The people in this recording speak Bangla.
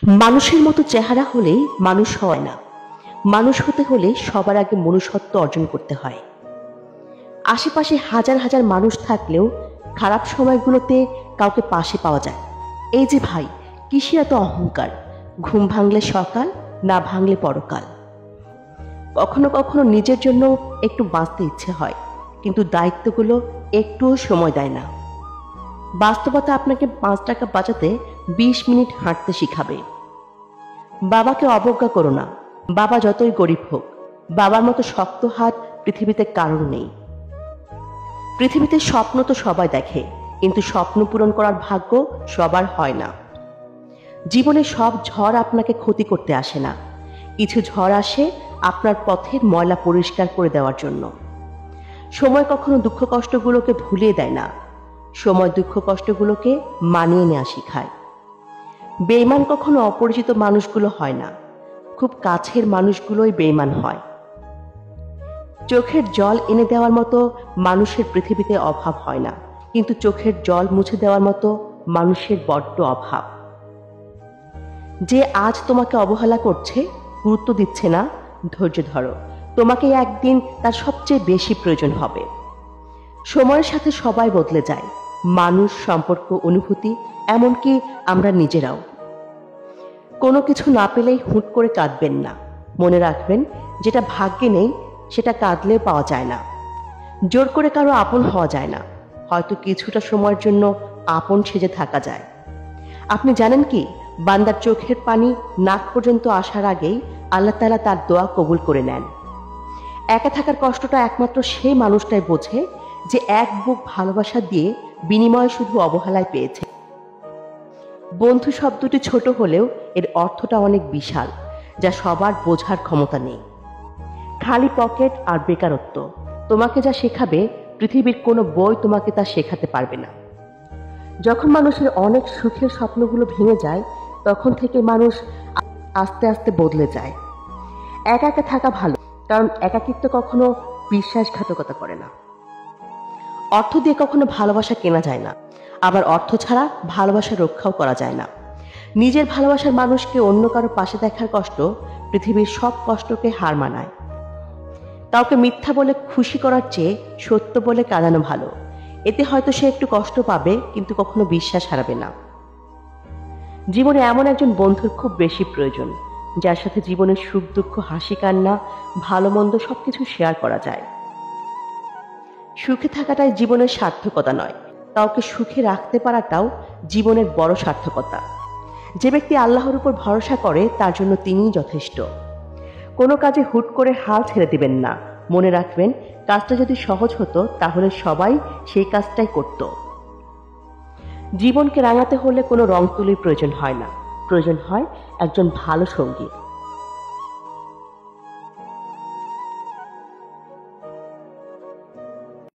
মানুষের মতো চেহারা হলেই মানুষ হয় না। মানুষ হতে হলে সবার আগে মনুষ্যত্ব অর্জন করতে হয়। আশেপাশে হাজার হাজার মানুষ থাকলেও খারাপ সময়গুলোতে কাউকে পাশে পাওয়া যায়। এই যে ভাই, কিসের এত অহংকার? ঘুম ভাঙলে সকাল, না ভাঙলে পরকাল। কখনো কখনো নিজের জন্য একটু বাঁচতে ইচ্ছে হয়, কিন্তু দায়িত্বগুলো একটুও সময় দেয় না। বাস্তবতা আপনাকে 5 টাকা বাঁচাতে 20 মিনিট হাঁটতে শিখাবে। বাবাকে অবজ্ঞা করো না, বাবা যতই গরিব হোক, বাবার মতো শক্ত হাত পৃথিবীতে কারণ নেই। পৃথিবীতে স্বপ্ন তো সবাই দেখে, কিন্তু স্বপ্ন পূরণ করার ভাগ্য সবার হয় না। জীবনে সব ঝড় আপনাকে ক্ষতি করতে আসে না, কিছু ঝড় আসে আপনার পথের ময়লা পরিষ্কার করে দেওয়ার জন্য। সময় কখনো দুঃখ কষ্টগুলোকে ভুলিয়ে দেয় না, সময় দুঃখ কষ্টগুলোকে মানিয়ে নেওয়া শেখায়। বেঈমান কখনো অপরিচিত মানুষগুলো হয় না, খুব কাছের মানুষগুলোই বেঈমান হয়। চোখের জল এনে দেওয়ার মতো মানুষের পৃথিবীতে অভাব হয় না, কিন্তু চোখের জল মুছে দেওয়ার মতো মানুষের বড্ড অভাব। যে আজ তোমাকে অবহেলা করছে, গুরুত্ব দিচ্ছে না, ধৈর্য ধরো, তোমাকে একদিন তার সবচেয়ে বেশি প্রয়োজন হবে। সময়ের সাথে সবাই বদলে যায়, মানুষ, সম্পর্ক, অনুভূতি, এমনকি আমরা নিজেরাও। কোনো কিছু না পেলেই হুট করে কাঁদবেন না। মনে রাখবেন, যেটা ভাগ্যে নেই সেটা কাঁদলেও পাওয়া যায় না। জোর করে কারো আপন হওয়া যায় না, হয়তো কিছুটা সময়ের জন্য আপন সেজে থাকা যায়। আপনি জানেন কি, বান্দার চোখের পানি নাক পর্যন্ত আসার আগেই আল্লাহ তাআলা তার দোয়া কবুল করে নেন। একা থাকার কষ্টটা একমাত্র সেই মানুষটাই বোঝে যে এক বুক ভালোবাসা দিয়ে বিনিময়ে শুধু অবহেলায় পেয়েছে। বন্ধু শব্দটি ছোট হলেও এর অর্থটা অনেক বিশাল, যা সবার বোঝার ক্ষমতা নেই। খালি পকেট আর বেকারত্ব তোমাকে যা শেখাবে, পৃথিবীর কোনো বই তোমাকে তা শেখাতে পারবে না। যখন মানুষের অনেক সুখের স্বপ্নগুলো ভেঙে যায়, তখন থেকে মানুষ আস্তে আস্তে বদলে যায়। একা একা থাকা ভালো, কারণ একাকিত্ব কখনো বিশ্বাসঘাতকতা করে না। অর্থ দিয়ে কখনো ভালোবাসা কেনা যায় না, আবার অর্থ ছাড়া ভালোবাসা রক্ষাও করা যায় না। নিজের ভালোবাসার মানুষকে অন্য কারো পাশে দেখার কষ্ট পৃথিবীর সব কষ্টকে হার মানায়। কাউকে মিথ্যা বলে খুশি করার চেয়ে সত্য বলে কাঁদানো ভালো। এতে হয়তো সে একটু কষ্ট পাবে, কিন্তু কখনো বিশ্বাস হারাবে না। জীবনে এমন একজন বন্ধুর খুব বেশি প্রয়োজন, যার সাথে জীবনের সুখ দুঃখ, হাসি কান্না, ভালো মন্দ সবকিছু শেয়ার করা যায়। সুখে থাকাটাই জীবনের সার্থকতা নয়, কাউকে সুখে রাখতে পারাটাও জীবনের বড় সার্থকতা। যে ব্যক্তি আল্লাহর উপর ভরসা করে, তার জন্য তিনিই যথেষ্ট। কোনো কাজে হুট করে হাল ছেড়ে দিবেন না। মনে রাখবেন, কাজটা যদি সহজ হতো তাহলে সবাই সেই কাজটাই করত। জীবনকে রাঙাতে হলে কোনো রং তুলির প্রয়োজন হয় না, প্রয়োজন হয় একজন ভালো সঙ্গী।